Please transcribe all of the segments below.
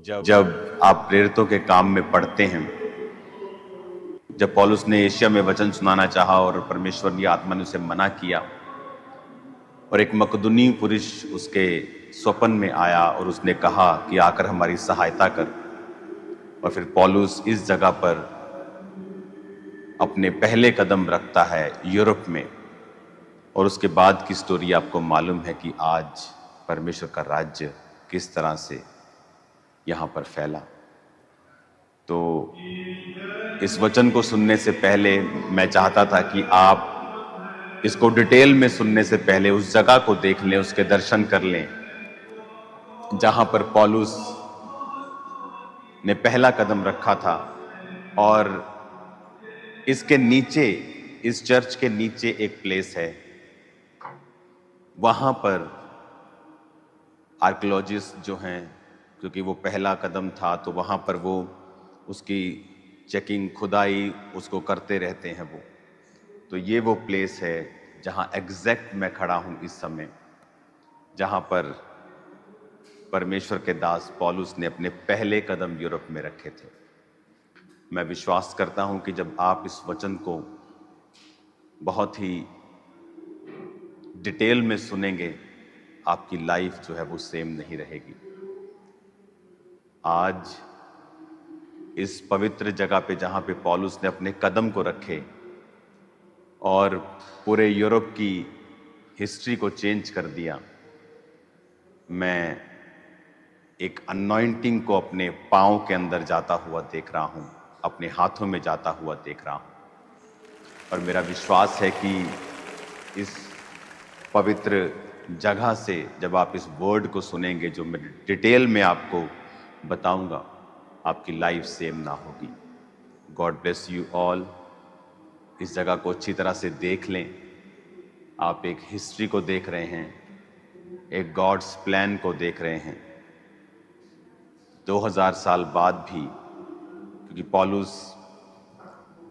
जब आप प्रेरितों के काम में पढ़ते हैं, जब पौलुस ने एशिया में वचन सुनाना चाहा और परमेश्वर की आत्मा ने उसे मना किया और एक मकदूनी पुरुष उसके स्वप्न में आया और उसने कहा कि आकर हमारी सहायता कर, और फिर पौलुस इस जगह पर अपने पहले कदम रखता है यूरोप में। और उसके बाद की स्टोरी आपको मालूम है कि आज परमेश्वर का राज्य किस तरह से यहाँ पर फैला। तो इस वचन को सुनने से पहले मैं चाहता था कि आप इसको डिटेल में सुनने से पहले उस जगह को देख लें, उसके दर्शन कर लें जहाँ पर पौलुस ने पहला कदम रखा था। और इसके नीचे, इस चर्च के नीचे एक प्लेस है, वहाँ पर आर्कियोलॉजिस्ट जो हैं, क्योंकि वो पहला कदम था तो वहाँ पर वो उसकी चेकिंग, खुदाई उसको करते रहते हैं वो। तो ये वो प्लेस है जहाँ एग्जैक्ट मैं खड़ा हूँ इस समय, जहाँ पर परमेश्वर के दास पौलुस ने अपने पहले कदम यूरोप में रखे थे। मैं विश्वास करता हूँ कि जब आप इस वचन को बहुत ही डिटेल में सुनेंगे, आपकी लाइफ जो है वो सेम नहीं रहेगी। आज इस पवित्र जगह पे जहाँ पे पौलुस ने अपने कदम को रखे और पूरे यूरोप की हिस्ट्री को चेंज कर दिया, मैं एक अनॉइंटिंग को अपने पाँव के अंदर जाता हुआ देख रहा हूँ, अपने हाथों में जाता हुआ देख रहा हूँ। और मेरा विश्वास है कि इस पवित्र जगह से जब आप इस वर्ड को सुनेंगे, जो मैं डिटेल में आपको बताऊंगा, आपकी लाइफ सेम ना होगी। God bless you all. इस जगह को अच्छी तरह से देख लें। आप एक हिस्ट्री को देख रहे हैं, एक गॉड्स प्लान को देख रहे हैं। 2000 साल बाद भी, क्योंकि पौलुस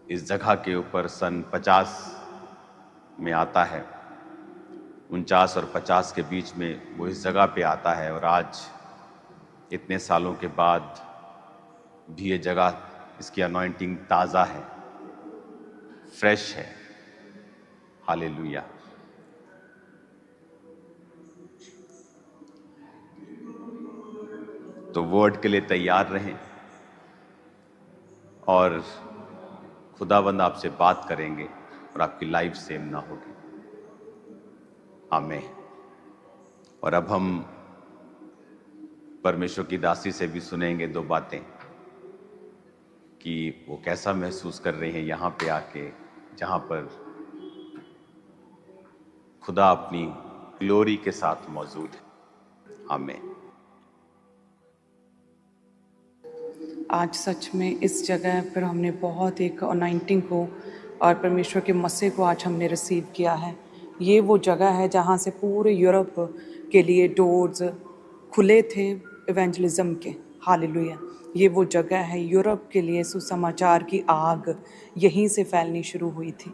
इस जगह के ऊपर सन 50 में आता है, 49 और 50 के बीच में वो इस जगह पे आता है, और आज इतने सालों के बाद भी ये जगह, इसकी अनॉइंटिंग ताज़ा है, फ्रेश है। हालेलुया। तो वर्ड के लिए तैयार रहें और खुदावंद आपसे बात करेंगे और आपकी लाइफ सेम ना होगी। आमीन। और अब हम परमेश्वर की दासी से भी सुनेंगे दो बातें कि वो कैसा महसूस कर रहे हैं यहाँ पे आके, जहाँ पर खुदा अपनी ग्लोरी के साथ मौजूद है। आमीन। आज सच में इस जगह पर हमने बहुत एक अनॉइंटिंग को और परमेश्वर के मसीह को आज हमने रिसीव किया है। ये वो जगह है जहाँ से पूरे यूरोप के लिए डोर्स खुले थे इवेंजलिज्म के। हालेलुया। ये वो जगह है, यूरोप के लिए सुसमाचार की आग यहीं से फैलनी शुरू हुई थी।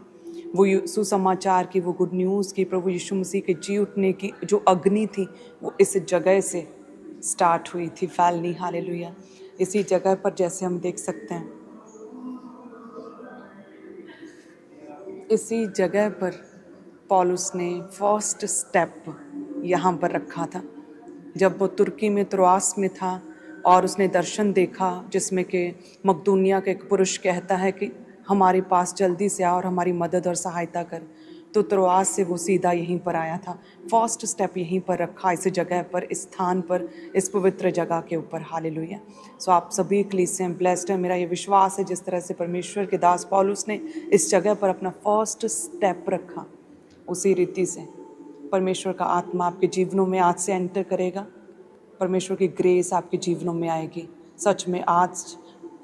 वो सुसमाचार की, वो गुड न्यूज़ की, प्रभु यीशु मसीह के जी उठने की जो अग्नि थी, वो इस जगह से स्टार्ट हुई थी फैलनी। हालेलुया। इसी जगह पर जैसे हम देख सकते हैं, इसी जगह पर पौलुस ने फर्स्ट स्टेप यहाँ पर रखा था। जब वो तुर्की में त्रोआस में था और उसने दर्शन देखा जिसमें कि मकदूनिया का एक पुरुष कहता है कि हमारे पास जल्दी से आ और हमारी मदद और सहायता कर, तो त्रोआस से वो सीधा यहीं पर आया था। फर्स्ट स्टेप यहीं पर रखा, इस जगह पर, इस स्थान पर, इस पवित्र जगह के ऊपर। हालेलुया। सो आप सभी कलीसिया ब्लेस्ड हैं। मेरा ये विश्वास है जिस तरह से परमेश्वर के दास पौलुस ने इस जगह पर अपना फर्स्ट स्टेप रखा, उसी रीति से परमेश्वर का आत्मा आपके जीवनों में आज से एंटर करेगा। परमेश्वर की ग्रेस आपके जीवनों में आएगी। सच में आज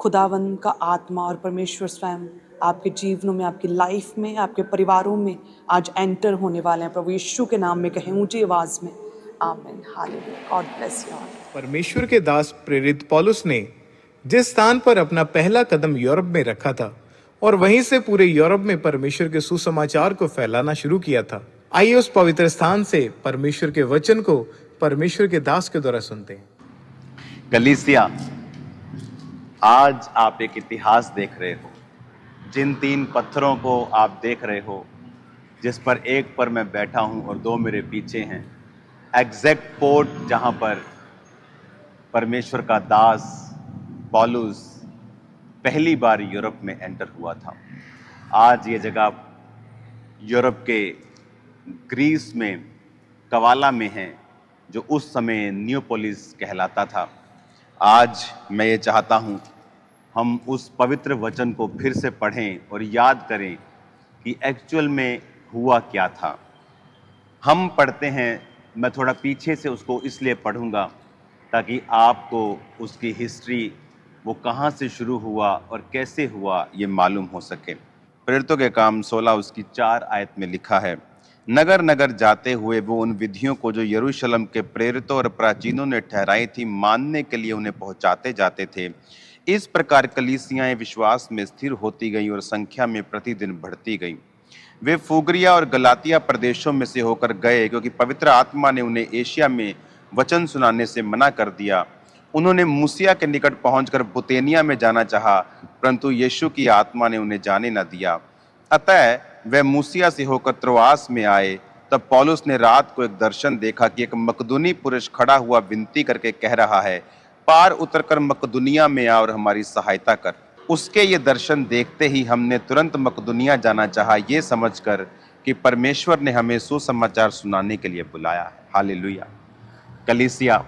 खुदावंद का आत्मा और परमेश्वर स्वयं आपके जीवनों में, आपकी लाइफ में, आपके परिवारों में आज एंटर होने वाले हैं। प्रभु यीशु के नाम में कहें ऊंची आवाज में, आमीन। Hallelujah. God bless you all. परमेश्वर के दास प्रेरित पौलुस ने जिस स्थान पर अपना पहला कदम यूरोप में रखा था और वहीं से पूरे यूरोप में परमेश्वर के सुसमाचार को फैलाना शुरू किया था, आइए उस पवित्र स्थान से परमेश्वर के वचन को परमेश्वर के दास के द्वारा सुनते हैं। कलीसिया आज आप एक इतिहास देख रहे हो। जिन 3 पत्थरों को आप देख रहे हो, जिस पर एक पर मैं बैठा हूं और 2 मेरे पीछे हैं, एग्जैक्ट पोर्ट जहां पर परमेश्वर का दास पौलुस पहली बार यूरोप में एंटर हुआ था। आज ये जगह यूरोप के ग्रीस में कवाला में है, जो उस समय नियोपोलिस कहलाता था। आज मैं ये चाहता हूँ हम उस पवित्र वचन को फिर से पढ़ें और याद करें कि एक्चुअल में हुआ क्या था। हम पढ़ते हैं, मैं थोड़ा पीछे से उसको इसलिए पढ़ूंगा ताकि आपको उसकी हिस्ट्री, वो कहाँ से शुरू हुआ और कैसे हुआ, ये मालूम हो सके। प्रेरितों के काम 16 उसकी 4 आयत में लिखा है, नगर नगर जाते हुए वो उन विधियों को जो यरूशलेम के प्रेरितों और प्राचीनों ने ठहराई थी मानने के लिए उन्हें पहुंचाते जाते थे। इस प्रकार कलीसियाएं विश्वास में स्थिर होती गईं और संख्या में प्रतिदिन बढ़ती गईं। वे फुग्रिया और गलातिया प्रदेशों में से होकर गए, क्योंकि पवित्र आत्मा ने उन्हें एशिया में वचन सुनाने से मना कर दिया। उन्होंने मूसिया के निकट पहुंचकर बुतेनिया में जाना चाहा, परंतु यीशु की आत्मा ने उन्हें जाने न दिया। अतः वे मूसिया से होकर त्रोआस में आए। तब पौलुस ने रात को एक दर्शन देखा कि एक मकदूनी पुरुष खड़ा हुआ विनती करके कह रहा है, पार उतरकर मकदूनिया में आ और हमारी सहायता कर। उसके ये दर्शन देखते ही हमने तुरंत मकदूनिया जाना चाहा, ये समझकर कि परमेश्वर ने हमें सुसमाचार सुनाने के लिए बुलाया है। हालेलुया। कलीसिया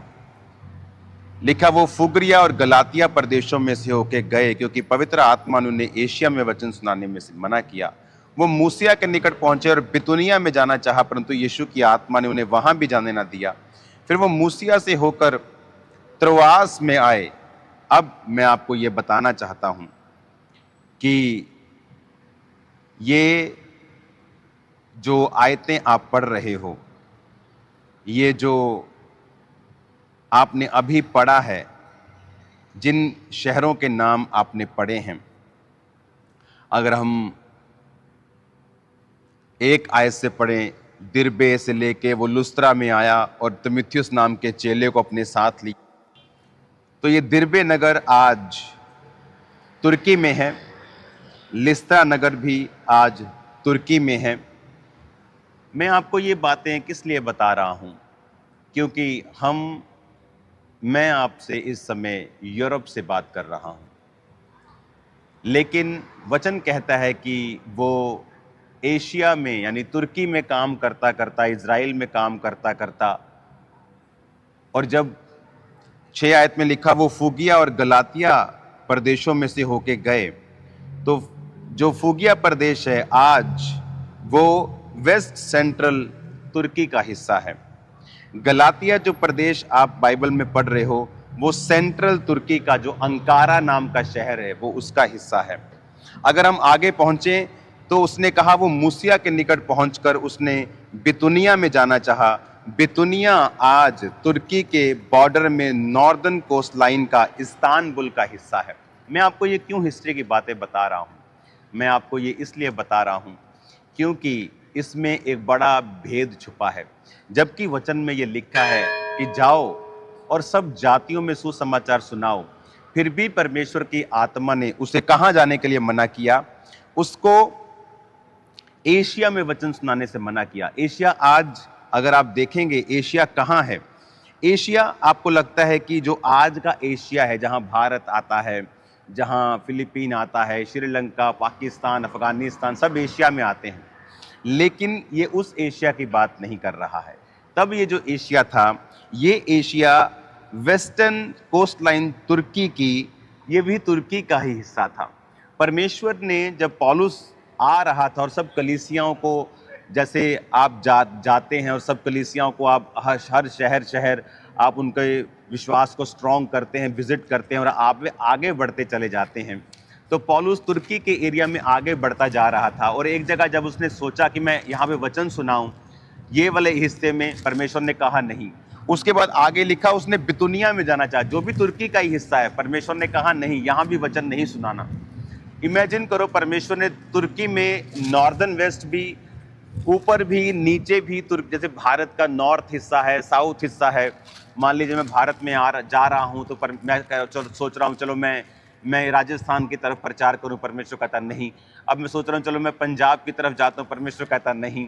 लिखा, वो फुग्रिया और गलातिया प्रदेशों में से होके गए, क्योंकि पवित्र आत्मा ने उन्हें एशिया में वचन सुनाने में से मना किया। वो मूसिया के निकट पहुंचे और बितुनिया में जाना चाहा, परंतु यीशु की आत्मा ने उन्हें वहां भी जाने ना दिया। फिर वो मूसिया से होकर त्रोआस में आए। अब मैं आपको ये बताना चाहता हूं कि ये जो आयतें आप पढ़ रहे हो, ये जो आपने अभी पढ़ा है, जिन शहरों के नाम आपने पढ़े हैं, अगर हम एक आयत से पढ़ें, दिरबे से लेके वो लुस्त्रा में आया और तिमुथियुस नाम के चेले को अपने साथ ली, तो ये दिरबे नगर आज तुर्की में है। लिस्त्रा नगर भी आज तुर्की में है। मैं आपको ये बातें किस लिए बता रहा हूँ, क्योंकि मैं आपसे इस समय यूरोप से बात कर रहा हूँ, लेकिन वचन कहता है कि वो एशिया में यानी तुर्की में काम करता करता, इज़राइल में काम करता करता, और जब 6 आयत में लिखा वो फुगिया और गलातिया प्रदेशों में से होके गए, तो जो फुगिया प्रदेश है आज वो वेस्ट सेंट्रल तुर्की का हिस्सा है। गलातिया जो प्रदेश आप बाइबल में पढ़ रहे हो, वो सेंट्रल तुर्की का जो अंकारा नाम का शहर है, वो उसका हिस्सा है। अगर हम आगे पहुंचे तो उसने कहा वो मूसिया के निकट पहुंचकर उसने बितुनिया में जाना चाहा। बितुनिया आज तुर्की के बॉर्डर में नॉर्दर्न कोस्ट लाइन का इस्तांबुल का हिस्सा है। मैं आपको ये क्यों हिस्ट्री की बातें बता रहा हूँ? मैं आपको ये इसलिए बता रहा हूँ क्योंकि इसमें एक बड़ा भेद छुपा है। जबकि वचन में ये लिखा है कि जाओ और सब जातियों में सुसमाचार सुनाओ, फिर भी परमेश्वर की आत्मा ने उसे कहाँ जाने के लिए मना किया? उसको एशिया में वचन सुनाने से मना किया। एशिया आज अगर आप देखेंगे, एशिया कहाँ है? एशिया आपको लगता है कि जो आज का एशिया है, जहाँ भारत आता है, जहाँ फिलीपीन आता है, श्रीलंका, पाकिस्तान, अफगानिस्तान, सब एशिया में आते हैं, लेकिन ये उस एशिया की बात नहीं कर रहा है। तब ये जो एशिया था, ये एशिया वेस्टर्न कोस्ट लाइन तुर्की की, ये भी तुर्की का ही हिस्सा था। परमेश्वर ने जब पौलुस आ रहा था और सब कलीसियाओं को, जैसे आप जाते हैं और सब कलीसियाओं को आप हर शहर आप उनके विश्वास को स्ट्रॉन्ग करते हैं, विजिट करते हैं और आप आगे बढ़ते चले जाते हैं। तो पौलुस तुर्की के एरिया में आगे बढ़ता जा रहा था और एक जगह जब उसने सोचा कि मैं यहाँ पे वचन सुनाऊं, ये वाले हिस्से में परमेश्वर ने कहा नहीं। उसके बाद आगे लिखा उसने बितुनिया में जाना चाहा, जो भी तुर्की का ही हिस्सा है। परमेश्वर ने कहा नहीं, यहाँ भी वचन नहीं सुनाना। इमेजिन करो, परमेश्वर ने तुर्की में नॉर्दर्न वेस्ट भी, ऊपर भी, नीचे भी, जैसे भारत का नॉर्थ हिस्सा है, साउथ हिस्सा है। मान लीजिए मैं भारत में जा रहा हूँ तो मैं सोच रहा हूँ चलो मैं मैं राजस्थान की तरफ प्रचार करूं, परमेश्वर कहता नहीं। अब मैं सोच रहा हूं चलो मैं पंजाब की तरफ जाता हूं, परमेश्वर कहता नहीं।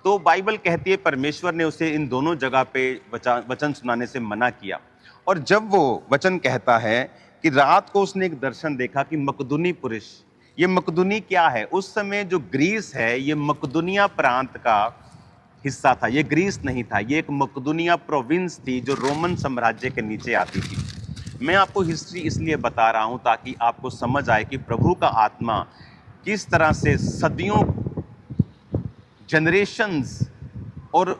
तो बाइबल कहती है परमेश्वर ने उसे इन दोनों जगह पे वचन सुनाने से मना किया। और जब वो वचन कहता है कि रात को उसने एक दर्शन देखा कि मकदूनी पुरुष, ये मकदूनी क्या है? उस समय जो ग्रीस है ये मकदूनिया प्रांत का हिस्सा था, ये ग्रीस नहीं था, ये एक मकदूनिया प्रोविंस थी जो रोमन साम्राज्य के नीचे आती थी। मैं आपको हिस्ट्री इसलिए बता रहा हूं ताकि आपको समझ आए कि प्रभु का आत्मा किस तरह से सदियों, जनरेशंस और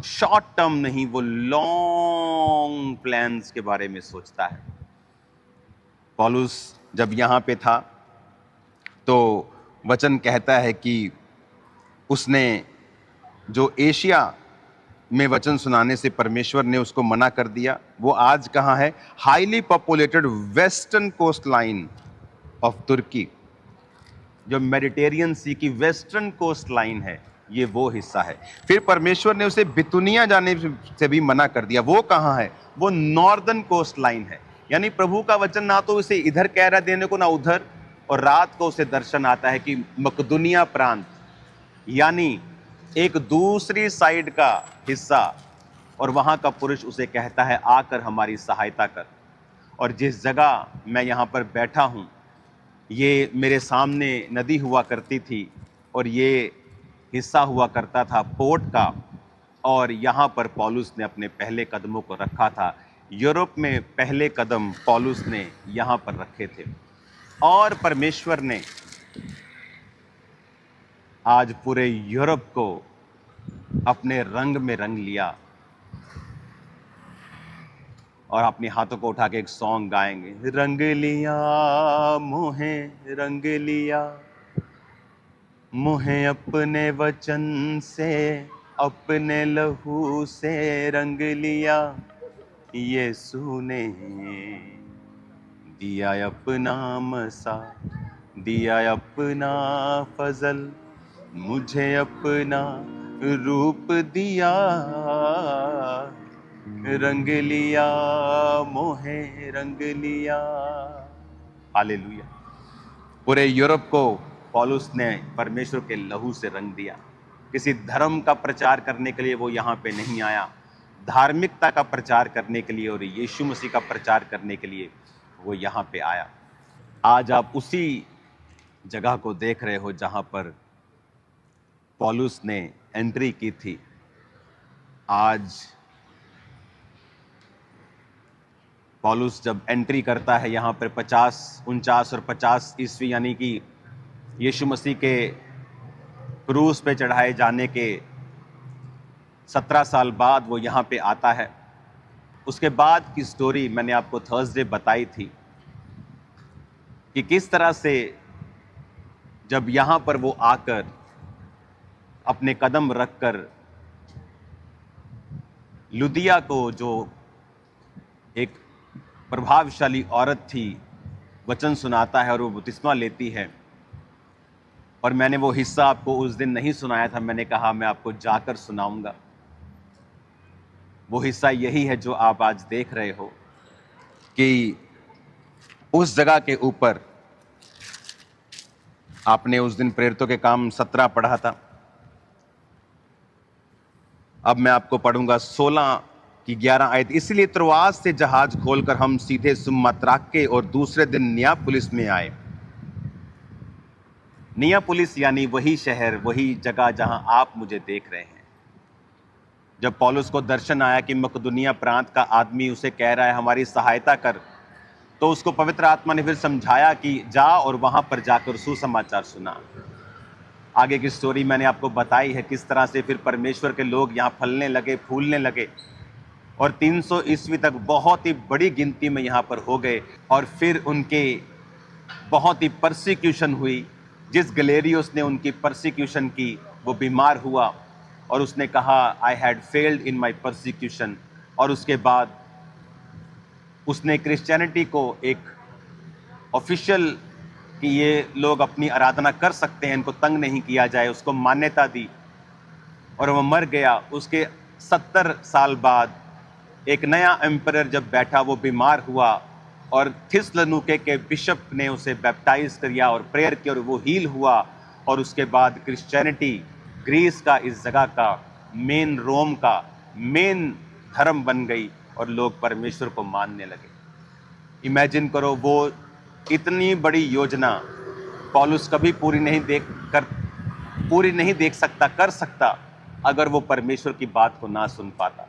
शॉर्ट टर्म नहीं, वो लॉन्ग प्लान्स के बारे में सोचता है। पौलुस जब यहाँ पे था तो वचन कहता है कि उसने जो एशिया में वचन सुनाने से परमेश्वर ने उसको मना कर दिया, वो आज कहाँ है? Highly populated western coast line of Turkey, जो मेडिटेरियन सी की वेस्टर्न कोस्ट लाइन है, ये वो हिस्सा है। फिर परमेश्वर ने उसे बितुनिया जाने से भी मना कर दिया। वो कहाँ है? वो नॉर्दर्न कोस्ट लाइन है। यानी प्रभु का वचन ना तो उसे इधर कह रहा देने को ना उधर, और रात को उसे दर्शन आता है कि मकदूनिया प्रांत यानी एक दूसरी साइड का हिस्सा, और वहां का पुरुष उसे कहता है आकर हमारी सहायता कर। और जिस जगह मैं यहाँ पर बैठा हूँ, ये मेरे सामने नदी हुआ करती थी और ये हिस्सा हुआ करता था पोर्ट का, और यहाँ पर पौलुस ने अपने पहले कदमों को रखा था। यूरोप में पहले कदम पौलुस ने यहाँ पर रखे थे, और परमेश्वर ने आज पूरे यूरोप को अपने रंग में रंग लिया। और अपने हाथों को उठा के एक सॉन्ग गाएंगे, रंग लिया मोहे रंग लिया, मोहे अपने वचन से, अपने लहू से रंग लिया, यीशु ने दिया अपना मसा, दिया अपना फजल, मुझे अपना रूप दिया, रंग लिया मोहे रंग लिया। हालेलुया। पूरे यूरोप को पौलुस ने परमेश्वर के लहू से रंग दिया। किसी धर्म का प्रचार करने के लिए वो यहाँ पे नहीं आया, धार्मिकता का प्रचार करने के लिए और यीशु मसीह का प्रचार करने के लिए वो यहाँ पे आया। आज आप उसी जगह को देख रहे हो जहाँ पर पौलुस ने एंट्री की थी। आज पौलुस जब एंट्री करता है यहाँ पर 50, 49 और 50 ईस्वी, यानी कि यीशु मसीह के क्रूस पे चढ़ाए जाने के 17 साल बाद वो यहाँ पे आता है। उसके बाद की स्टोरी मैंने आपको थर्सडे बताई थी कि किस तरह से जब यहाँ पर वो आकर अपने कदम रखकर लुदिया को, जो एक प्रभावशाली औरत थी, वचन सुनाता है और वो बपतिस्मा लेती है। और मैंने वो हिस्सा आपको उस दिन नहीं सुनाया था, मैंने कहा मैं आपको जाकर सुनाऊंगा। वो हिस्सा यही है जो आप आज देख रहे हो कि उस जगह के ऊपर आपने उस दिन प्रेरितों के काम 17 पढ़ा था। अब मैं आपको पढ़ूंगा 16 की 11 आयत। इसलिए त्रोआस से जहाज खोलकर हम सीधे सुमात्राके और दूसरे दिन नियापुलिस में आए। नियापुलिस यानी वही शहर, वही जगह जहां आप मुझे देख रहे हैं। जब पौलुस को दर्शन आया कि मकदूनिया प्रांत का आदमी उसे कह रहा है हमारी सहायता कर, तो उसको पवित्र आत्मा ने फिर समझाया कि जा और वहां पर जाकर सुसमाचार सुना। आगे की स्टोरी मैंने आपको बताई है, किस तरह से फिर परमेश्वर के लोग यहाँ फलने लगे, फूलने लगे, और 300 ईस्वी तक बहुत ही बड़ी गिनती में यहाँ पर हो गए। और फिर उनके बहुत ही परसिक्यूशन हुई। जिस गलेरियोस ने उनकी परसिक्यूशन की वो बीमार हुआ और उसने कहा I had failed in my persecution, और उसके बाद उसने क्रिश्चियनिटी को एक ऑफिशियल कि ये लोग अपनी आराधना कर सकते हैं, इनको तंग नहीं किया जाए, उसको मान्यता दी और वो मर गया। उसके 70 साल बाद एक नया एम्परर जब बैठा, वो बीमार हुआ और थिस्सलुनीके के बिशप ने उसे बैप्टाइज किया और प्रेयर किया और वो हील हुआ। और उसके बाद क्रिश्चियनिटी ग्रीस का, इस जगह का मेन, रोम का मेन धर्म बन गई और लोग परमेश्वर को मानने लगे। इमेजिन करो, वो इतनी बड़ी योजना पौलुस कभी पूरी नहीं देख सकता, कर सकता, अगर वो परमेश्वर की बात को ना सुन पाता।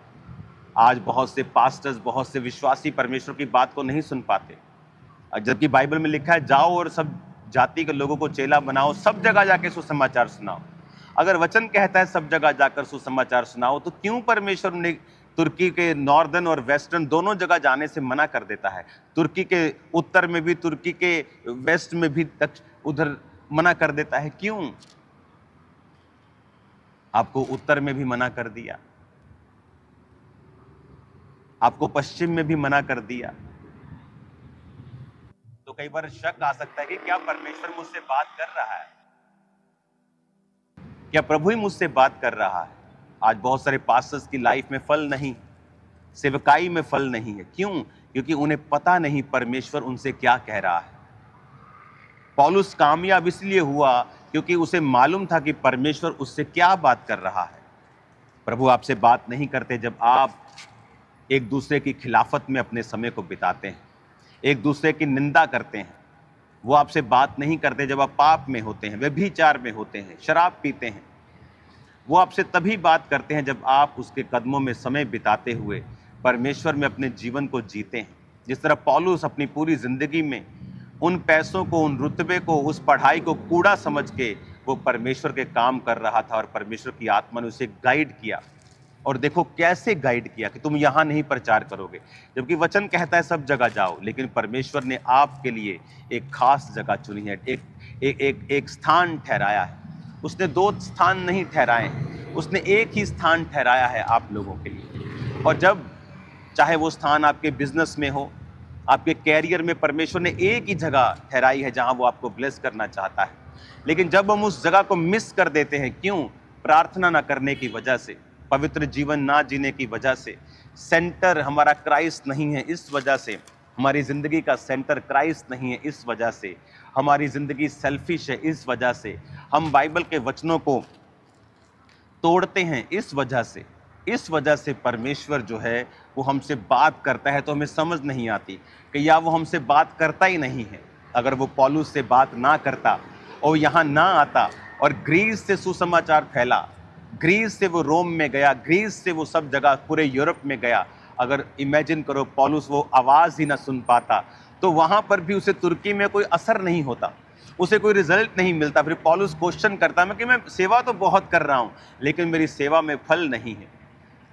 आज बहुत से पास्टर्स, बहुत से विश्वासी परमेश्वर की बात को नहीं सुन पाते, जबकि बाइबल में लिखा है जाओ और सब जाति के लोगों को चेला बनाओ, सब जगह जाके सुसमाचार सुनाओ। अगर वचन कहता है सब जगह जाकर सुसमाचार सुनाओ, तो क्यों परमेश्वर ने तुर्की के नॉर्दर्न और वेस्टर्न दोनों जगह जाने से मना कर देता है? तुर्की के उत्तर में भी, तुर्की के वेस्ट में भी, उधर मना कर देता है, क्यों? आपको उत्तर में भी मना कर दिया, आपको पश्चिम में भी मना कर दिया। तो कई बार शक आ सकता है कि क्या परमेश्वर मुझसे बात कर रहा है, क्या प्रभु ही मुझसे बात कर रहा है? आज बहुत सारे पास्टर्स की लाइफ में फल नहीं, सेवकाई में फल नहीं है। क्यों? क्योंकि उन्हें पता नहीं परमेश्वर उनसे क्या कह रहा है। पौलुस कामयाब इसलिए हुआ क्योंकि उसे मालूम था कि परमेश्वर उससे क्या बात कर रहा है। प्रभु आपसे बात नहीं करते जब आप एक दूसरे की खिलाफत में अपने समय को बिताते हैं, एक दूसरे की निंदा करते हैं। वो आपसे बात नहीं करते जब आप पाप में होते हैं, व्यभिचार में होते हैं, शराब पीते हैं। वो आपसे तभी बात करते हैं जब आप उसके कदमों में समय बिताते हुए परमेश्वर में अपने जीवन को जीते हैं। जिस तरह पौलुस अपनी पूरी जिंदगी में उन पैसों को, उन रुतबे को, उस पढ़ाई को कूड़ा समझ के वो परमेश्वर के काम कर रहा था, और परमेश्वर की आत्मा ने उसे गाइड किया। और देखो कैसे गाइड किया कि तुम यहाँ नहीं प्रचार करोगे, जबकि वचन कहता है सब जगह जाओ, लेकिन परमेश्वर ने आपके लिए एक खास जगह चुनी है, एक स्थान ठहराया है। उसने 2 स्थान नहीं ठहराए हैं, उसने एक ही स्थान ठहराया है आप लोगों के लिए। और जब चाहे वो स्थान आपके बिजनेस में हो, आपके कैरियर में, परमेश्वर ने एक ही जगह ठहराई है जहां वो आपको ब्लेस करना चाहता है। लेकिन जब हम उस जगह को मिस कर देते हैं, क्यों? प्रार्थना ना करने की वजह से, पवित्र जीवन ना जीने की वजह से, सेंटर हमारा क्राइस्ट नहीं है इस वजह से, हमारी जिंदगी का सेंटर क्राइस्ट नहीं है इस वजह से, हमारी जिंदगी सेल्फिश है इस वजह से, हम बाइबल के वचनों को तोड़ते हैं इस वजह से परमेश्वर जो है वो हमसे बात करता है तो हमें समझ नहीं आती कि या वो हमसे बात करता ही नहीं है। अगर वो पौलुस से बात ना करता और यहाँ ना आता और ग्रीस से सुसमाचार फैला, ग्रीस से वो रोम में गया, ग्रीस से वो सब जगह पूरे यूरोप में गया, अगर इमेजिन करो पौलुस वो आवाज़ ही ना सुन पाता तो वहाँ पर भी उसे तुर्की में कोई असर नहीं होता, उसे कोई रिजल्ट नहीं मिलता। फिर पौलुस क्वेश्चन करता मैं कि मैं सेवा तो बहुत कर रहा हूँ लेकिन मेरी सेवा में फल नहीं है,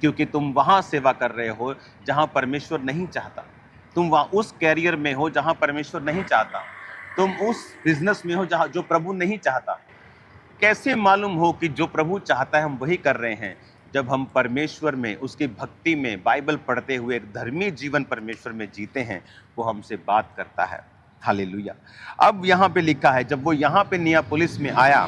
क्योंकि तुम वहाँ सेवा कर रहे हो जहाँ परमेश्वर नहीं चाहता, तुम वहाँ उस कैरियर में हो जहाँ परमेश्वर नहीं चाहता, तुम उस बिजनेस में हो जहाँ जो प्रभु नहीं चाहता। कैसे मालूम हो कि जो प्रभु चाहता है हम वही कर रहे हैं? जब हम परमेश्वर में, उसकी भक्ति में, बाइबल पढ़ते हुए एक धर्मी जीवन परमेश्वर में जीते हैं, वो हमसे बात करता है। हालेलुया। अब यहाँ पे लिखा है जब वो यहाँ पे नियापोलिस में आया,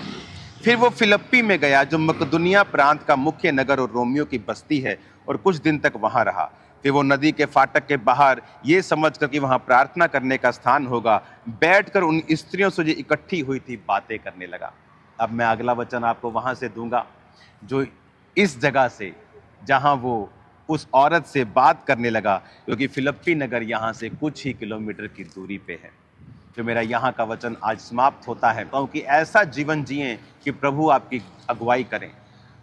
फिर वो फिलिप्पी में गया जो मकदुनिया प्रांत का मुख्य नगर और रोमियो की बस्ती है, और कुछ दिन तक वहाँ रहा। फिर वो नदी के फाटक के बाहर ये समझ कर कि वहाँ प्रार्थना करने का स्थान होगा, बैठकर उन स्त्रियों से जो इकट्ठी हुई थी बातें करने लगा। अब मैं अगला वचन आपको वहाँ से दूंगा, जो इस जगह से जहाँ वो उस औरत से बात करने लगा, क्योंकि फिलिप्पी नगर यहाँ से कुछ ही किलोमीटर की दूरी पे है। जो मेरा यहाँ का वचन आज समाप्त होता है, क्योंकि ऐसा जीवन जिएं कि प्रभु आपकी अगुवाई करें।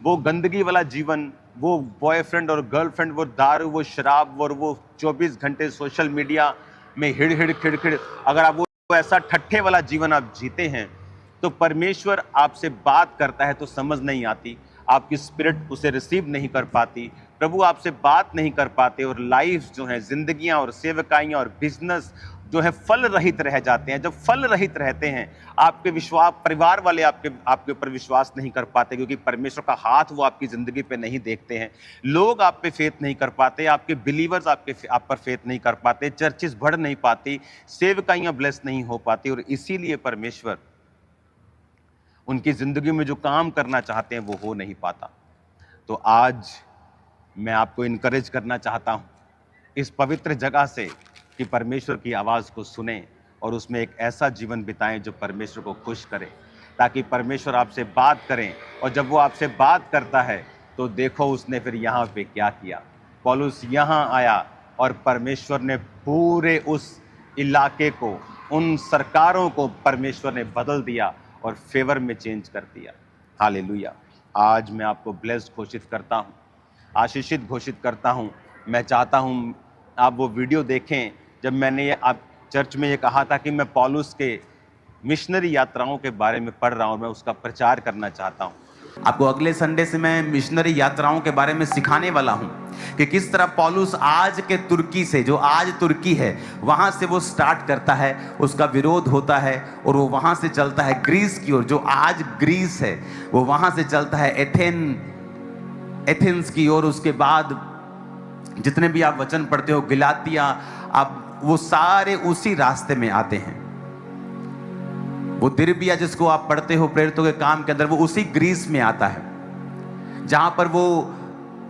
वो गंदगी वाला जीवन, वो बॉयफ्रेंड और गर्लफ्रेंड, वो दारू, वो शराब और वो 24 घंटे सोशल मीडिया में हिड़ खिड़खिड़, अगर आप वो ऐसा ठट्ठे वाला जीवन आप जीते हैं तो परमेश्वर आपसे बात करता है तो समझ नहीं आती, आपकी स्पिरिट उसे रिसीव नहीं कर पाती, प्रभु आपसे बात नहीं कर पाते, और लाइफ जो है, जिंदगियां और सेवकाइयां और बिजनेस जो है फल रहित रह जाते हैं। जब फल रहित रहते हैं, आपके विश्वास, परिवार वाले आपके ऊपर विश्वास नहीं कर पाते, क्योंकि परमेश्वर का हाथ वो आपकी जिंदगी पे नहीं देखते हैं। लोग आप पे फेथ नहीं कर पाते, आपके बिलीवर्स आप पर फेथ नहीं कर पाते, चर्चेस बढ़ नहीं पाती, सेवकाइयां ब्लेस नहीं हो पाती, और इसीलिए परमेश्वर उनकी जिंदगी में जो काम करना चाहते हैं वो हो नहीं पाता। तो आज मैं आपको इनकरेज करना चाहता हूं, इस पवित्र जगह से कि परमेश्वर की आवाज़ को सुने और उसमें एक ऐसा जीवन बिताएं जो परमेश्वर को खुश करे, ताकि परमेश्वर आपसे बात करें। और जब वो आपसे बात करता है तो देखो उसने फिर यहाँ पे क्या किया। पौलुस यहाँ आया और परमेश्वर ने पूरे उस इलाके को, उन सरकारों को परमेश्वर ने बदल दिया और फेवर में चेंज कर दिया। हालेलुया। आज मैं आपको ब्लेस्ड घोषित करता हूँ, आशीषित घोषित करता हूँ। मैं चाहता हूँ आप वो वीडियो देखें जब मैंने ये आप चर्च में ये कहा था कि मैं पौलुस के मिशनरी यात्राओं के बारे में पढ़ रहा हूँ, मैं उसका प्रचार करना चाहता हूँ। आपको अगले संडे से मैं मिशनरी यात्राओं के बारे में सिखाने वाला हूं कि किस तरह पौलुस आज के तुर्की से, जो आज तुर्की है, वहां से वो स्टार्ट करता है, उसका विरोध होता है और वो वहां से चलता है ग्रीस की ओर, जो आज ग्रीस है, वो वहां से चलता है एथेंस की ओर। उसके बाद जितने भी आप वचन पढ़ते हो, गलातिया, आप वो सारे उसी रास्ते में आते हैं। वो दिरबिया जिसको आप पढ़ते हो प्रेरितों के काम के अंदर, वो उसी ग्रीस में आता है जहां पर वो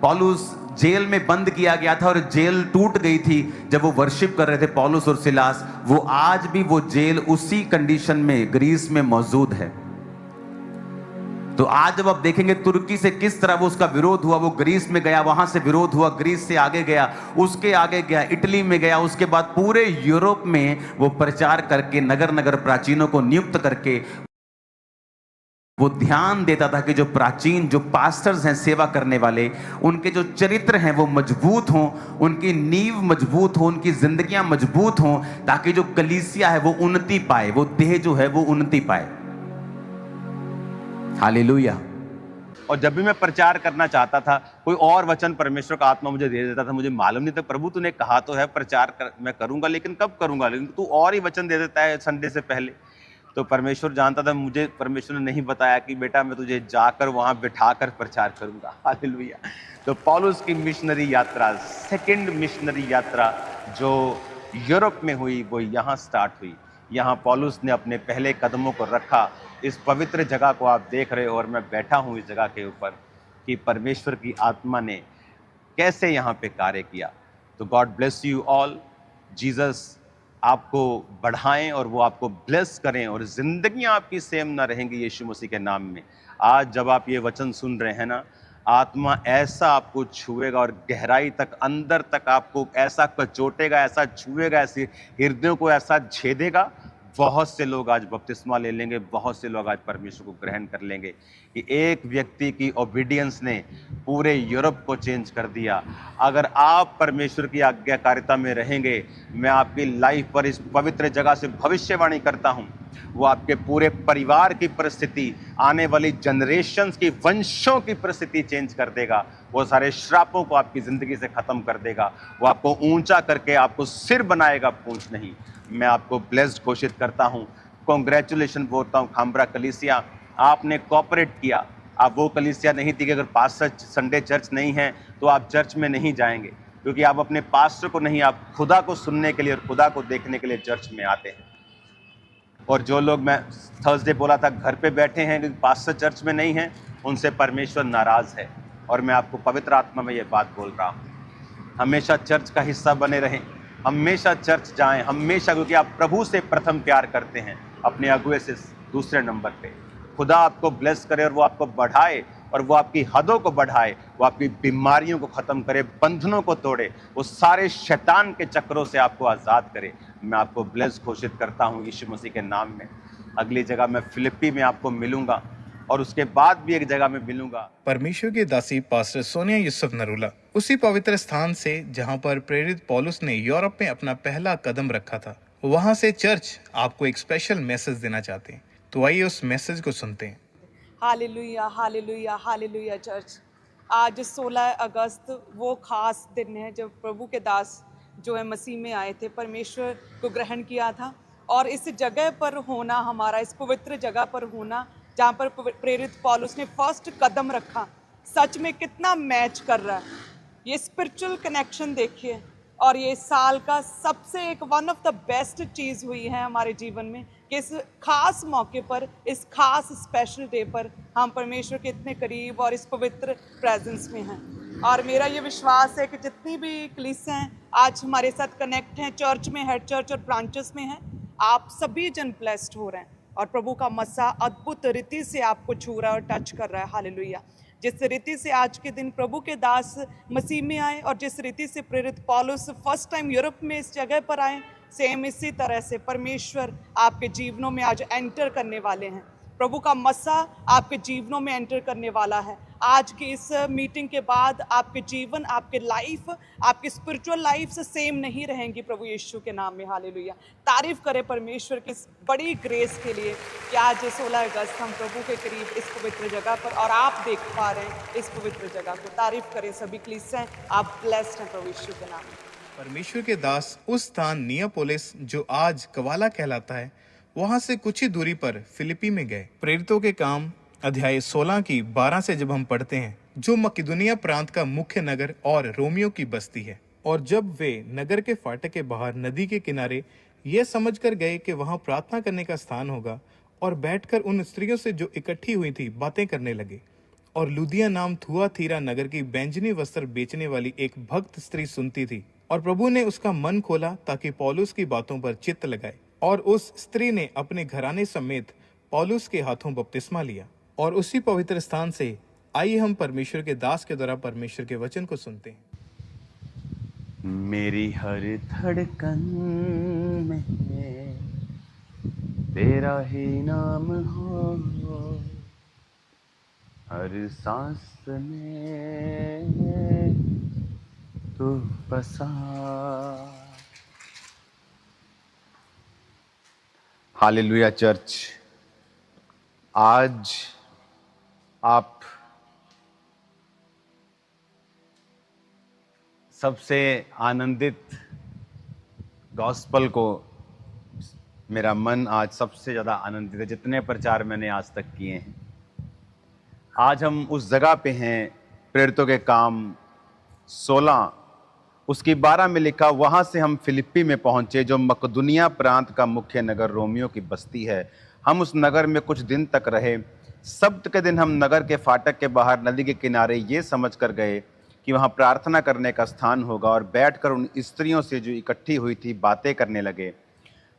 पौलुस जेल में बंद किया गया था और जेल टूट गई थी जब वो वर्शिप कर रहे थे पौलुस और सिलास। वो आज भी वो जेल उसी कंडीशन में ग्रीस में मौजूद है। तो आज जब आप देखेंगे तुर्की से किस तरह वो उसका विरोध हुआ, वो ग्रीस में गया, वहां से विरोध हुआ, ग्रीस से आगे गया, उसके आगे गया, इटली में गया, उसके बाद पूरे यूरोप में वो प्रचार करके, नगर नगर प्राचीनों को नियुक्त करके वो ध्यान देता था कि जो प्राचीन, जो पास्टर्स हैं, सेवा करने वाले, उनके जो चरित्र हैं वो मजबूत हों, उनकी नींव मजबूत हो, उनकी जिंदगियां मजबूत हों, ताकि जो कलीसिया है वो उन्नति पाए, वो देह जो है वो उन्नति पाए। हालेलुया। और जब भी मैं प्रचार करना चाहता था, कोई और वचन परमेश्वर का आत्मा मुझे दे देता था, मुझे मालूम नहीं था, प्रभु तूने कहा तो है प्रचार मैं करूंगा, लेकिन कब करूंगा, लेकिन तू और ही वचन दे देता है संडे से पहले। तो परमेश्वर जानता था, मुझे परमेश्वर ने नहीं बताया कि बेटा मैं तुझे जाकर वहां बिठाकर प्रचार करूंगा। हालेलुया। तो पौलुस की मिशनरी यात्रा, सेकंड मिशनरी यात्रा जो यूरोप में हुई, वो यहाँ स्टार्ट हुई। यहाँ पौलुस ने अपने पहले कदमों को रखा। इस पवित्र जगह को आप देख रहे हो और मैं बैठा हूँ इस जगह के ऊपर, कि परमेश्वर की आत्मा ने कैसे यहाँ पे कार्य किया। तो God bless you all. Jesus आपको बढ़ाएं और वो आपको ब्लेस करें और जिंदगियां आपकी सेम ना रहेंगी यीशु मसीह के नाम में। आज जब आप ये वचन सुन रहे हैं ना, आत्मा ऐसा आपको छुएगा और गहराई तक, अंदर तक आपको ऐसा कचोटेगा, ऐसा छुएगा, ऐसे हृदयों को ऐसा छेदेगा। बहुत से लोग आज बपतिस्मा ले लेंगे, बहुत से लोग आज परमेश्वर को ग्रहण कर लेंगे। कि एक व्यक्ति की ओबीडियंस ने पूरे यूरोप को चेंज कर दिया। अगर आप परमेश्वर की आज्ञाकारिता में रहेंगे, मैं आपकी लाइफ पर इस पवित्र जगह से भविष्यवाणी करता हूँ, वो आपके पूरे परिवार की परिस्थिति, आने वाली जनरेशन्स की, वंशों की परिस्थिति चेंज कर देगा। वो सारे श्रापों को आपकी ज़िंदगी से ख़त्म कर देगा। वो आपको ऊंचा करके आपको सिर बनाएगा, पूंछ नहीं। मैं आपको ब्लेस्ड घोषित करता हूँ। कॉन्ग्रेचुलेशन बोलता हूँ खामरा कलीसिया, आपने कोऑपरेट किया। आप वो कलीसिया नहीं थी कि अगर पास्टर संडे चर्च नहीं है तो आप चर्च में नहीं जाएंगे, क्योंकि आप अपने पास्टर को नहीं, आप खुदा को सुनने के लिए और खुदा को देखने के लिए चर्च में आते हैं। और जो लोग, मैं थर्सडे बोला था, घर पे बैठे हैं क्योंकि पास्टर चर्च में नहीं है, उनसे परमेश्वर नाराज है। और मैं आपको पवित्र आत्मा में ये बात बोल रहा हूँ, हमेशा चर्च का हिस्सा बने रहें, हमेशा चर्च जाएं, हमेशा, क्योंकि आप प्रभु से प्रथम प्यार करते हैं, अपने अगुए से दूसरे नंबर पे। खुदा आपको ब्लेस करे और वो आपको बढ़ाए और वो आपकी हदों को बढ़ाए, वो आपकी बीमारियों को ख़त्म करे, बंधनों को तोड़े, वो सारे शैतान के चक्रों से आपको आज़ाद करे। मैं आपको ब्लेस घोषित करता हूँ यीशु मसीह के नाम में। अगली जगह मैं फिलिप्पी में आपको मिलूंगा और उसके बाद भी एक जगह में मिलूंगा। परमेश्वर की दासी पास्टर सोनिया यूसुफ नरूला उसी पवित्र स्थान से जहां पर प्रेरित पौलुस ने यूरोप में अपना पहला कदम रखा था, वहां से चर्च आपको एक स्पेशल मैसेज देना चाहते हैं। तो आइए उस मैसेज को सुनते हैं। Hallelujah, hallelujah, hallelujah church. आज 16 अगस्त वो खास दिन है जब प्रभु के दास जो है मसीह में आए थे, परमेश्वर को ग्रहण किया था। और इस जगह पर होना, हमारा इस पवित्र जगह पर होना जहाँ पर प्रेरित पौलुस ने फर्स्ट कदम रखा, सच में कितना मैच कर रहा है। ये स्पिरिचुअल कनेक्शन देखिए। और ये साल का सबसे एक वन ऑफ द बेस्ट चीज़ हुई है हमारे जीवन में कि इस खास मौके पर, इस खास स्पेशल डे पर हम परमेश्वर के इतने करीब और इस पवित्र प्रेजेंस में हैं। और मेरा ये विश्वास है कि जितनी भी कलीसियाँ हैं आज हमारे साथ कनेक्ट हैं, चर्च में, हेड चर्च और ब्रांचेस में हैं, आप सभी जन ब्लेस्ड हो रहे हैं और प्रभु का मसा अद्भुत रीति से आपको छू रहा है और टच कर रहा है। हालेलुया। जिस रीति से आज के दिन प्रभु के दास मसीह में आए और जिस रीति से प्रेरित पौलुस फर्स्ट टाइम यूरोप में इस जगह पर आए, सेम इसी तरह से परमेश्वर आपके जीवनों में आज एंटर करने वाले हैं। प्रभु का मसा आपके जीवनों में एंटर करने वाला है। आज की इस मीटिंग के बाद आपके जीवन, आपके लाइफ, आपकी स्पिरिचुअल लाइफ से सेम नहीं रहेंगी प्रभु यीशु के नाम में। हालेलुया। तारीफ करें परमेश्वर की इस बड़ी ग्रेस के लिए कि आज 16 अगस्त हम प्रभु के करीब इस पवित्र जगह पर और आप देख पा रहे हैं इस पवित्र जगह को। तारीफ करें सभी कलीसियां, आप ब्लेस्ड हैं प्रभु यीशु के नाम में। परमेश्वर के दास उस स्थान नियापोलिस जो आज कवाला कहलाता है, वहां से कुछ ही दूरी पर फिलिपी में गए। प्रेरितों के काम अध्याय 16 की 12 से जब हम पढ़ते हैं, जो मकिदुनिया प्रांत का मुख्य नगर और रोमियो की बस्ती है, और जब वे नगर के फाटक के बाहर नदी के किनारे ये समझकर गए कि वहां प्रार्थना करने का स्थान होगा, और बैठकर उन स्त्रियों से जो इकट्ठी हुई थी बातें करने लगे। और लुदिया नाम थुआतीरा नगर की बैंजनी वस्त्र बेचने वाली एक भक्त स्त्री सुनती थी, और प्रभु ने उसका मन खोला ताकि पौलुस की बातों पर चित्त लगाए, और उस स्त्री ने अपने घराने समेत पौलुस के हाथों बपतिस्मा लिया। और उसी पवित्र स्थान से आइए हम परमेश्वर के दास के द्वारा परमेश्वर के वचन को सुनते हैं। मेरी हर धड़कन में तेरा ही नाम हो, हर सांस में तू बसा। हालेलुया चर्च, आज आप सबसे आनंदित गॉस्पल को, मेरा मन आज सबसे ज़्यादा आनंदित है जितने प्रचार मैंने आज तक किए हैं। आज हम उस जगह पे हैं, प्रेरितों के काम 16 उसकी 12 में लिखा, वहाँ से हम फिलिप्पी में पहुँचे जो मकदुनिया प्रांत का मुख्य नगर रोमियो की बस्ती है। हम उस नगर में कुछ दिन तक रहे। सब्त के दिन हम नगर के फाटक के बाहर नदी के किनारे ये समझ कर गए कि वहाँ प्रार्थना करने का स्थान होगा, और बैठकर उन स्त्रियों से जो इकट्ठी हुई थी बातें करने लगे।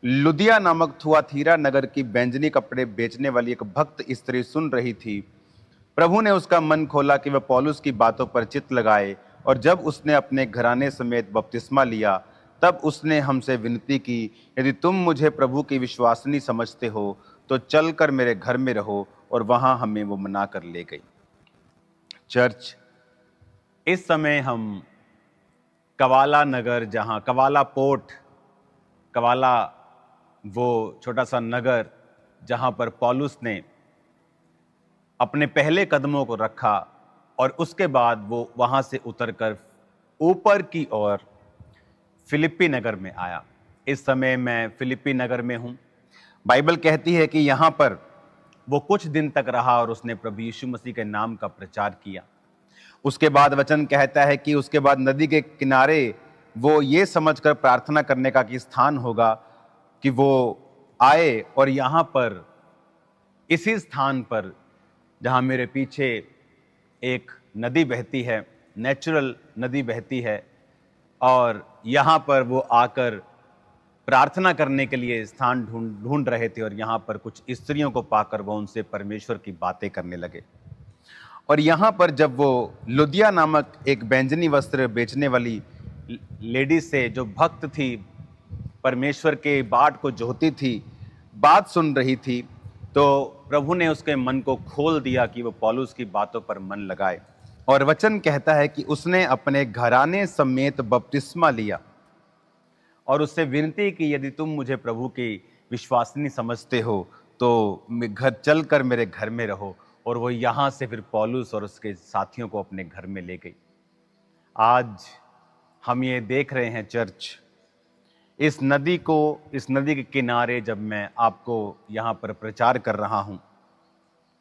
लुदिया नामक थुआतीरा नगर की बैंजनी कपड़े बेचने वाली एक भक्त स्त्री सुन रही थी। प्रभु ने उसका मन खोला कि वह पौलुस की बातों पर चित्त लगाए, और जब उसने अपने घराने समेत बपतिस्मा लिया, तब उसने हमसे विनती की, यदि तुम मुझे प्रभु की विश्वासनी समझते हो तो चलकर मेरे घर में रहो, और वहां हमें वो मना कर ले गई। चर्च, इस समय हम कवाला नगर, जहां कवाला पोर्ट, कवाला वो छोटा सा नगर जहां पर पौलुस ने अपने पहले कदमों को रखा, और उसके बाद वो वहां से उतरकर ऊपर की ओर फिलिप्पी नगर में आया। इस समय मैं फिलिप्पी नगर में हूं। बाइबल कहती है कि यहाँ पर वो कुछ दिन तक रहा और उसने प्रभु यीशु मसीह के नाम का प्रचार किया। उसके बाद वचन कहता है कि उसके बाद नदी के किनारे वो ये समझकर प्रार्थना करने का कि स्थान होगा कि वो आए, और यहाँ पर इसी स्थान पर जहाँ मेरे पीछे एक नदी बहती है, नेचुरल नदी बहती है, और यहाँ पर वो आकर प्रार्थना करने के लिए स्थान ढूंढ रहे थे, और यहाँ पर कुछ स्त्रियों को पाकर वो उनसे परमेश्वर की बातें करने लगे। और यहाँ पर जब वो लुदिया नामक एक बैंजनी वस्त्र बेचने वाली लेडी से, जो भक्त थी, परमेश्वर के बाट को जोहती थी, बात सुन रही थी, तो प्रभु ने उसके मन को खोल दिया कि वो पौलुस की बातों पर मन लगाए। और वचन कहता है कि उसने अपने घराने समेत बपतिस्मा लिया और उससे विनती की, यदि तुम मुझे प्रभु की विश्वासनी समझते हो तो घर चलकर मेरे घर में रहो। और वो यहाँ से फिर पौलुस और उसके साथियों को अपने घर में ले गई। आज हम ये देख रहे हैं चर्च, इस नदी के किनारे जब मैं आपको यहाँ पर प्रचार कर रहा हूँ,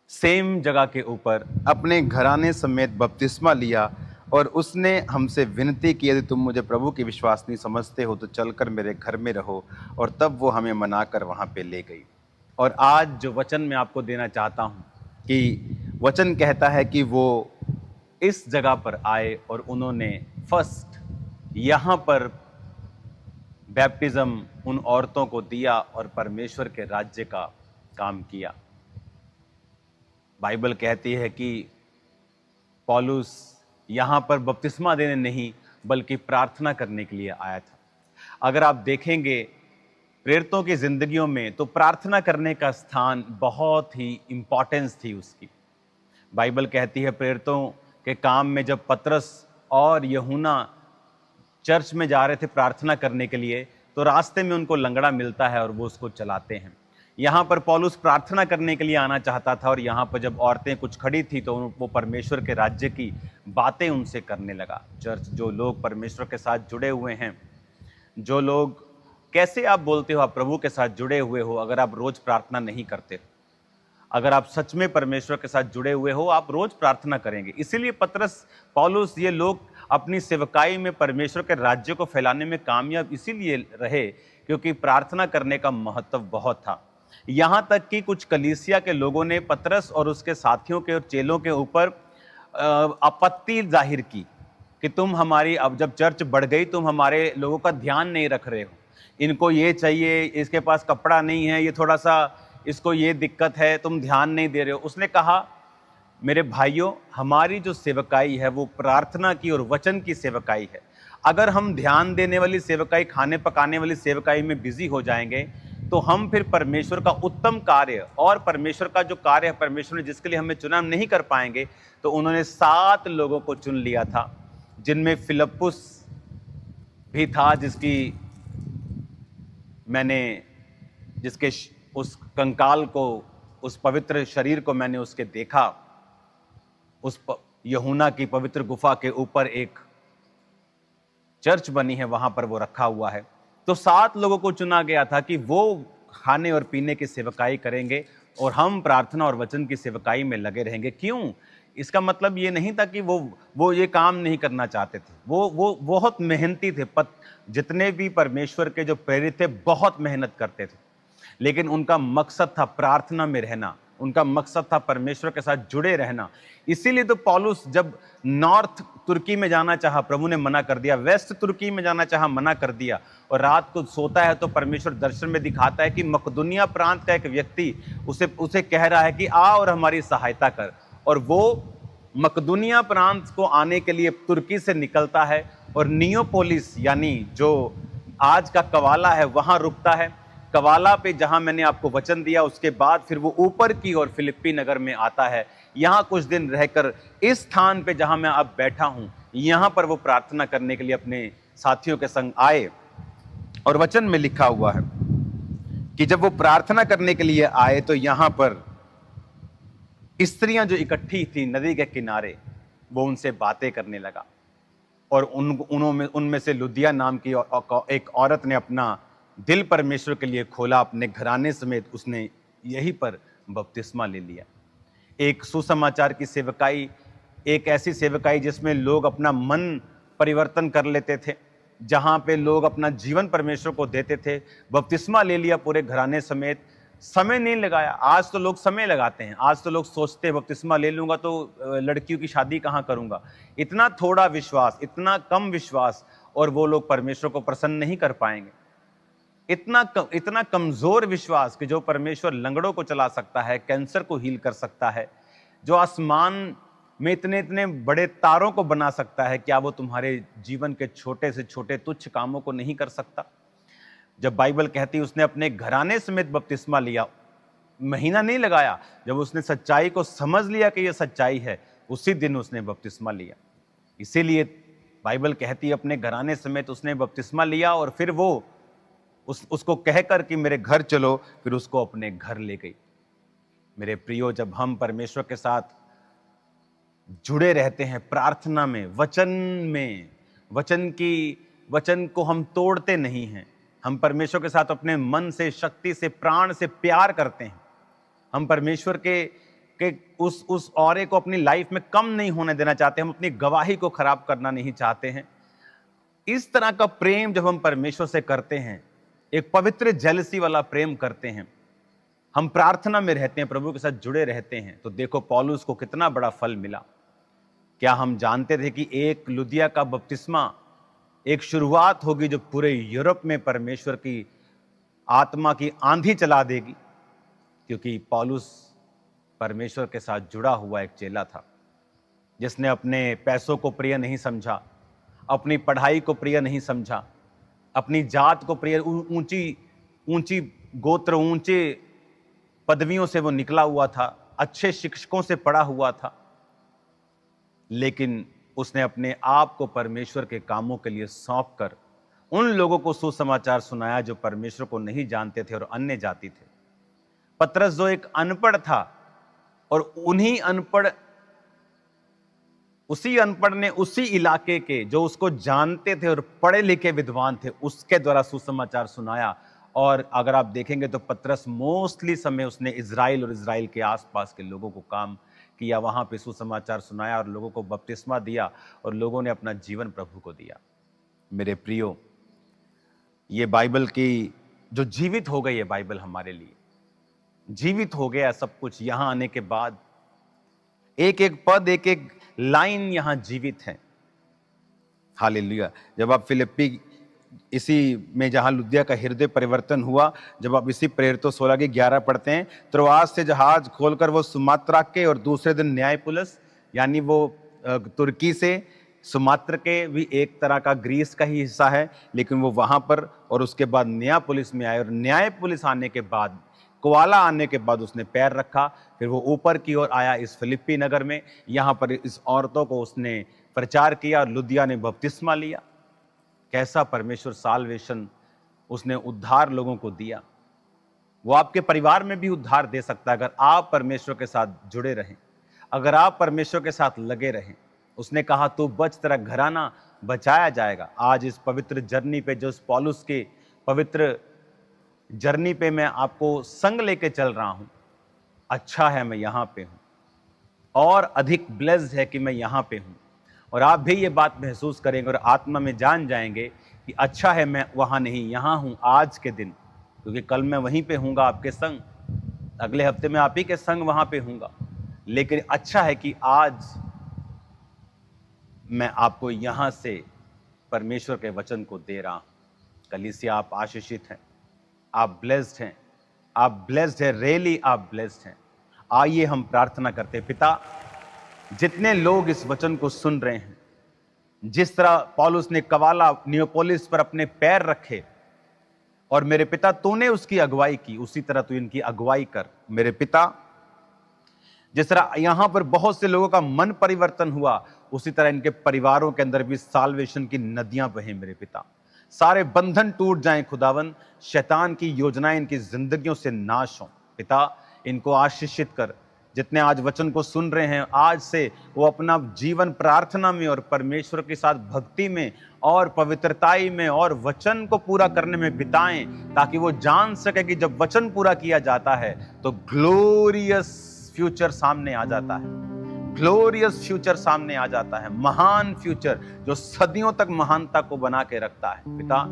सेम जगह के ऊपर अपने घराने समेत बपतिस्मा लिया, और उसने हमसे विनती की, यदि तुम मुझे प्रभु की विश्वासनी समझते हो तो चलकर मेरे घर में रहो। और तब वो हमें मनाकर वहाँ पे ले गई। और आज जो वचन मैं आपको देना चाहता हूँ कि वचन कहता है कि वो इस जगह पर आए और उन्होंने फर्स्ट यहां पर बैप्टिज्म उन औरतों को दिया और परमेश्वर के राज्य का काम किया। बाइबल कहती है कि पौलुस यहां पर बपतिस्मा देने नहीं बल्कि प्रार्थना करने के लिए आया था। अगर आप देखेंगे प्रेरितों की जिंदगियों में तो प्रार्थना करने का स्थान बहुत ही इंपॉर्टेंस थी उसकी। बाइबल कहती है प्रेरितों के काम में जब पतरस और यूहन्ना चर्च में जा रहे थे प्रार्थना करने के लिए तो रास्ते में उनको लंगड़ा मिलता है और वो उसको चलाते हैं। यहाँ पर पौलुस प्रार्थना करने के लिए आना चाहता था और यहाँ पर जब औरतें कुछ खड़ी थी तो वो परमेश्वर के राज्य की बातें उनसे करने लगा। चर्च जो लोग परमेश्वर के साथ जुड़े हुए हैं, जो लोग, कैसे आप बोलते हो आप प्रभु के साथ जुड़े हुए हो अगर आप रोज प्रार्थना नहीं करते हो? अगर आप सच में परमेश्वर के साथ जुड़े हुए हो आप रोज प्रार्थना करेंगे। इसीलिए पतरस, पौलुस, ये लोग अपनी सेवकाई में परमेश्वर के राज्य को फैलाने में कामयाब इसीलिए रहे क्योंकि प्रार्थना करने का महत्व बहुत था। यहां तक कि कुछ कलीसिया के लोगों ने पतरस और उसके साथियों के और चेलों के ऊपर आपत्ति जाहिर की कि तुम हमारी, अब जब चर्च बढ़ गई तुम हमारे लोगों का ध्यान नहीं रख रहे हो, इनको ये चाहिए, इसके पास कपड़ा नहीं है, ये थोड़ा सा इसको ये दिक्कत है, तुम ध्यान नहीं दे रहे हो। उसने कहा मेरे भाइयों, हमारी जो सेवकाई है वो प्रार्थना की और वचन की सेवकाई है। अगर हम ध्यान देने वाली सेवकाई, खाने पकाने वाली सेवकाई में बिजी हो जाएंगे तो हम फिर परमेश्वर का उत्तम कार्य और परमेश्वर का जो कार्य है परमेश्वर ने जिसके लिए हमें चुना नहीं कर पाएंगे। तो उन्होंने 7 लोगों को चुन लिया था जिनमें फिलिप्पुस भी था, जिसके उस कंकाल को, उस पवित्र शरीर को मैंने उसके देखा। उस यूहन्ना की पवित्र गुफा के ऊपर एक चर्च बनी है, वहां पर वो रखा हुआ है। तो 7 लोगों को चुना गया था कि वो खाने और पीने की सेवकाई करेंगे और हम प्रार्थना और वचन की सेवकाई में लगे रहेंगे। क्यों? इसका मतलब ये नहीं था कि वो ये काम नहीं करना चाहते थे। वो बहुत मेहनती थे। जितने भी परमेश्वर के जो प्रेरित थे बहुत मेहनत करते थे, लेकिन उनका मकसद था प्रार्थना में रहना, उनका मकसद था परमेश्वर के साथ जुड़े रहना। इसीलिए तो पौलुस जब नॉर्थ तुर्की में जाना चाहा, प्रभु ने मना कर दिया, वेस्ट तुर्की में जाना चाहा, मना कर दिया, और रात को सोता है तो परमेश्वर दर्शन में दिखाता है कि मकदूनिया प्रांत का एक व्यक्ति उसे कह रहा है कि आ और हमारी सहायता कर। और वो मकदूनिया प्रांत को आने के लिए तुर्की से निकलता है और नियोपोलिस यानी जो आज का कवाला है वहां रुकता है। कवाला पे जहां मैंने आपको वचन दिया उसके बाद फिर वो ऊपर की ओर फिलिप्पी नगर में आता है। यहां कुछ दिन रहकर इस स्थान पे जहां मैं अब बैठा हूं यहां पर वो प्रार्थना करने के लिए अपने साथियों के संग आए। और वचन में लिखा हुआ है कि जब वो प्रार्थना करने के लिए आए तो यहां पर स्त्रियां जो इकट्ठी थी नदी के किनारे, वो उनसे बातें करने लगा। और उनमें से लुदिया नाम की एक औरत ने अपना दिल परमेश्वर के लिए खोला, अपने घराने समेत उसने यहीं पर बपतिस्मा ले लिया। एक सुसमाचार की सेवकाई, एक ऐसी सेवकाई जिसमें लोग अपना मन परिवर्तन कर लेते थे, जहां पे लोग अपना जीवन परमेश्वर को देते थे। बपतिस्मा ले लिया पूरे घराने समेत, समय नहीं लगाया। आज तो लोग समय लगाते हैं, आज तो लोग सोचते हैं बपतिस्मा ले लूंगा तो लड़कियों की शादी कहां करूंगा। इतना थोड़ा विश्वास, इतना कम विश्वास, और वो लोग परमेश्वर को प्रसन्न नहीं कर पाएंगे। इतना कमजोर विश्वास कि जो परमेश्वर लंगड़ों को चला सकता है, कैंसर को हील कर सकता है, जो आसमान में इतने इतने बड़े तारों को बना सकता है, क्या वो तुम्हारे जीवन के छोटे से छोटे तुच्छ कामों को नहीं कर सकता? जब बाइबल कहती है उसने अपने घराने समेत बपतिस्मा लिया, महीना नहीं लगाया, जब उसने सच्चाई को समझ लिया कि यह सच्चाई है, उसी दिन उसने बपतिस्मा लिया। इसीलिए बाइबल कहती है अपने घराने समेत उसने बपतिस्मा लिया और फिर वो उसको कहकर कि मेरे घर चलो, फिर उसको अपने घर ले गई। मेरे प्रियो, जब हम परमेश्वर के साथ जुड़े रहते हैं प्रार्थना में, वचन को हम तोड़ते नहीं हैं, हम परमेश्वर के साथ अपने मन से, शक्ति से, प्राण से प्यार करते हैं, हम परमेश्वर के उस औरे को अपनी लाइफ में कम नहीं होने देना चाहते, हम अपनी गवाही को खराब करना नहीं चाहते हैं। इस तरह का प्रेम जब हम परमेश्वर से करते हैं, एक पवित्र जेलसी वाला प्रेम करते हैं, हम प्रार्थना में रहते हैं, प्रभु के साथ जुड़े रहते हैं, तो देखो पौलुस को कितना बड़ा फल मिला। क्या हम जानते थे कि एक लुदिया का बपतिस्मा एक शुरुआत होगी जो पूरे यूरोप में परमेश्वर की आत्मा की आंधी चला देगी, क्योंकि पौलुस परमेश्वर के साथ जुड़ा हुआ एक चेला था, जिसने अपने पैसों को प्रिय नहीं समझा, अपनी पढ़ाई को प्रिय नहीं समझा, अपनी जात को प्रिय, ऊंची गोत्र, ऊंचे पदवियों से वो निकला हुआ था, अच्छे शिक्षकों से पढ़ा हुआ था, लेकिन उसने अपने आप को परमेश्वर के कामों के लिए सौंप कर उन लोगों को सुसमाचार सुनाया जो परमेश्वर को नहीं जानते थे और अन्य जाति थे। पतरस जो एक अनपढ़ था, और उसी अनपढ़ ने उसी इलाके के जो उसको जानते थे और पढ़े लिखे विद्वान थे, उसके द्वारा सुसमाचार सुनाया। और अगर आप देखेंगे तो पतरस मोस्टली समय उसने इजराइल और इजराइल के आसपास के लोगों को काम किया, वहां पे सुसमाचार सुनाया और लोगों को बपतिस्मा दिया, और लोगों ने अपना जीवन प्रभु को दिया। मेरे प्रियो, ये बाइबल की जो जीवित हो गई है, बाइबल हमारे लिए जीवित हो गया सब कुछ। यहां आने के बाद एक एक पद, एक एक लाइन यहां जीवित है। हालेलुया। जब आप फिलिप्पी इसी में जहां लुदिया का हृदय परिवर्तन हुआ, जब आप इसी प्रेरितों 16-11 पढ़ते हैं, त्रोआस से जहाज खोलकर वो सुमात्रा के, और दूसरे दिन न्यायपुलिस, यानी वो तुर्की से, सुमात्र के भी एक तरह का ग्रीस का ही हिस्सा है, लेकिन वो वहां पर, और उसके बाद न्यायपुलिस में आए, और न्यायपुलिस आने के बाद, कुआला आने के बाद उसने पैर रखा। फिर वो ऊपर की ओर आया इस फिलिप्पी नगर में, यहाँ पर इस औरतों को उसने प्रचार किया, और लुदिया ने बपतिस्मा लिया। कैसा परमेश्वर साल्वेशन, उसने उद्धार लोगों को दिया। वो आपके परिवार में भी उद्धार दे सकता है अगर आप परमेश्वर के साथ जुड़े रहें, अगर आप परमेश्वर के साथ लगे रहें। उसने कहा तू बच, तेरा घराना बचाया जाएगा। आज इस पवित्र जर्नी पे, जो इस पौलुस के पवित्र जर्नी पे मैं आपको संग लेके चल रहा हूं, अच्छा है मैं यहां पे हूं, और अधिक ब्लेस्ड है कि मैं यहां पे हूं। और आप भी ये बात महसूस करेंगे और आत्मा में जान जाएंगे कि अच्छा है मैं वहां नहीं, यहां हूं आज के दिन, क्योंकि कल मैं वहीं पे हूंगा आपके संग, अगले हफ्ते में आप ही के संग वहां पे हूंगा। लेकिन अच्छा है कि आज मैं आपको यहां से परमेश्वर के वचन को दे रहा हूं। कलीसिया, आप आशीषित हैं, आप ब्लेस्ड हैं, आप ब्लेस्ड हैं, रियली आप ब्लेस्ड हैं। आइए हम प्रार्थना करते हैं। पिता, जितने लोग इस वचन को सुन रहे हैं, जिस तरह पौलुस ने कवाला नियोपोलिस पर अपने पैर रखे, और मेरे पिता तूने उसकी अगुवाई की, उसी तरह तू इनकी अगुवाई कर। मेरे पिता, जिस तरह यहां पर बहुत से लोगों का मन परिवर्तन हुआ, उसी तरह इनके परिवारों के अंदर भी साल्वेशन की नदियां बहें। मेरे पिता, सारे बंधन टूट जाएं खुदावन, शैतान की योजनाएं इनकी जिंदगियों से नाश हों। पिता, इनको आशीषित कर। जितने आज वचन को सुन रहे हैं, आज से वो अपना जीवन प्रार्थना में और परमेश्वर के साथ भक्ति में और पवित्रताई में और वचन को पूरा करने में बिताएं, ताकि वो जान सके कि जब वचन पूरा किया जाता है तो ग्लोरियस फ्यूचर सामने आ जाता है, ग्लोरियस फ्यूचर सामने आ जाता है, महान फ्यूचर जो सदियों तक महानता को बना के रखता है। पिता,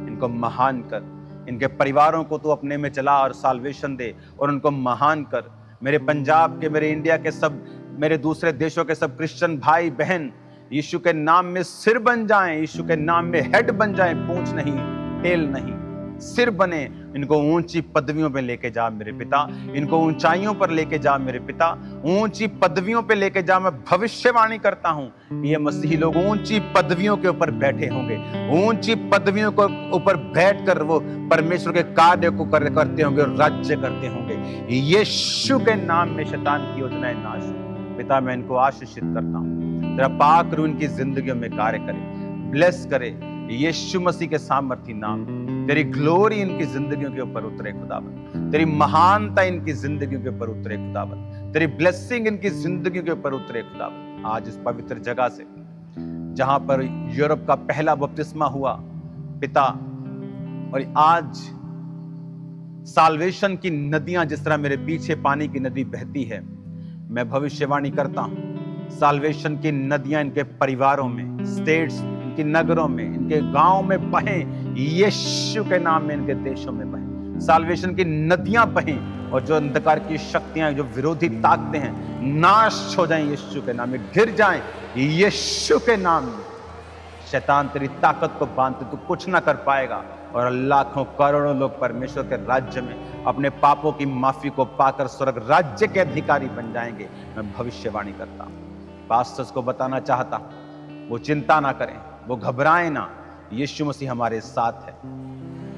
इनको महान कर, इनके परिवारों को तू अपने में चला और साल्वेशन दे और उनको महान कर। मेरे पंजाब के, मेरे इंडिया के सब, मेरे दूसरे देशों के सब क्रिश्चियन भाई बहन यीशु के नाम में सिर बन जाएं, यीशु के नाम में हेड बन जाएं, पूंछ नहीं, टेल नहीं, सिर बने। इनको ऊंची पदवियों पे लेके जा मेरे पिता, इनको ऊंचाइयों पर लेके जा मेरे पिता, ऊंची पदवियों पे लेके जा। मैं भविष्यवाणी करता हूं, ये मसीही लोग ऊंची पदवियों के ऊपर बैठे होंगे, ऊंची पदवियों के ऊपर बैठकर वो परमेश्वर के कार्य को करते होंगे और राज्य करते होंगे। यीशु के नाम में शैतान की योजनाएं नाश हो। पिता, मैं इनको आशीषित करता हूं, तेरा पाक रूह इनकी जिंदगियों में कार्य करे, ब्लेस करे। यीशु मसीह के सामर्थी नाम, तेरी ग्लोरी इनकी जिंदगियों के ऊपर उतरे खुदावन, तेरी महानता इनकी जिंदगियों के ऊपर उतरे खुदावन, तेरी ब्लेसिंग इनकी जिंदगियों के ऊपर उतरे खुदावन। आज इस पवित्र जगह से, जहां पर यूरोप का पहला बपतिस्मा हुआ पिता, और आज साल्वेशन की नदियां जिस तरह मेरे पीछे पानी की नदी बहती है, मैं भविष्यवाणी करता हूं साल्वेशन की नदियां इनके परिवारों में, स्टेट्स, इनके नगरों में, इनके गांव में बहें। यीशु के नाम में इनके देशों में बहें, साल्वेशन की नदियां बहें, और जो अंधकार की शक्तियां, जो विरोधी ताकतें हैं, नाश हो जाएं यीशु के नाम में, गिर जाएं यीशु के नाम में। शैतान तेरी ताकत को बांधते तू कुछ ना कर पाएगा, और लाखों करोड़ों लोग परमेश्वर के राज्य में अपने पापों की माफी को पाकर स्वर्ग राज्य के अधिकारी बन जाएंगे। मैं भविष्यवाणी करता हूं। पास्टर्स को बताना चाहता हूं, वो चिंता ना करें, वो घबराएं ना। यीशु मसीह हमारे साथ है।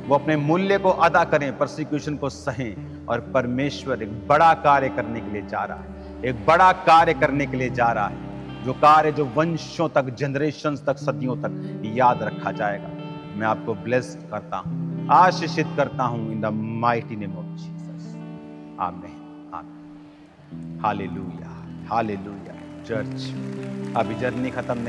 वो अपने मूल्य को अदा करें, परसिक्यूशन को सहें, और परमेश्वर एक बड़ा कार्य करने के लिए जा रहा है। एक बड़ा कार्य करने के लिए जा रहा है, जो कार्य जो वंशों तक, जनरेशंस तक, सदियों तक याद रखा जाएगा। मैं आपको ब्लेस करता हूं, आशीषित करता हूं in the mighty name of Jesus. आमीन, आमीन। Hallelujah, hallelujah. चर्च, अभी जर्नी खत्म नहीं।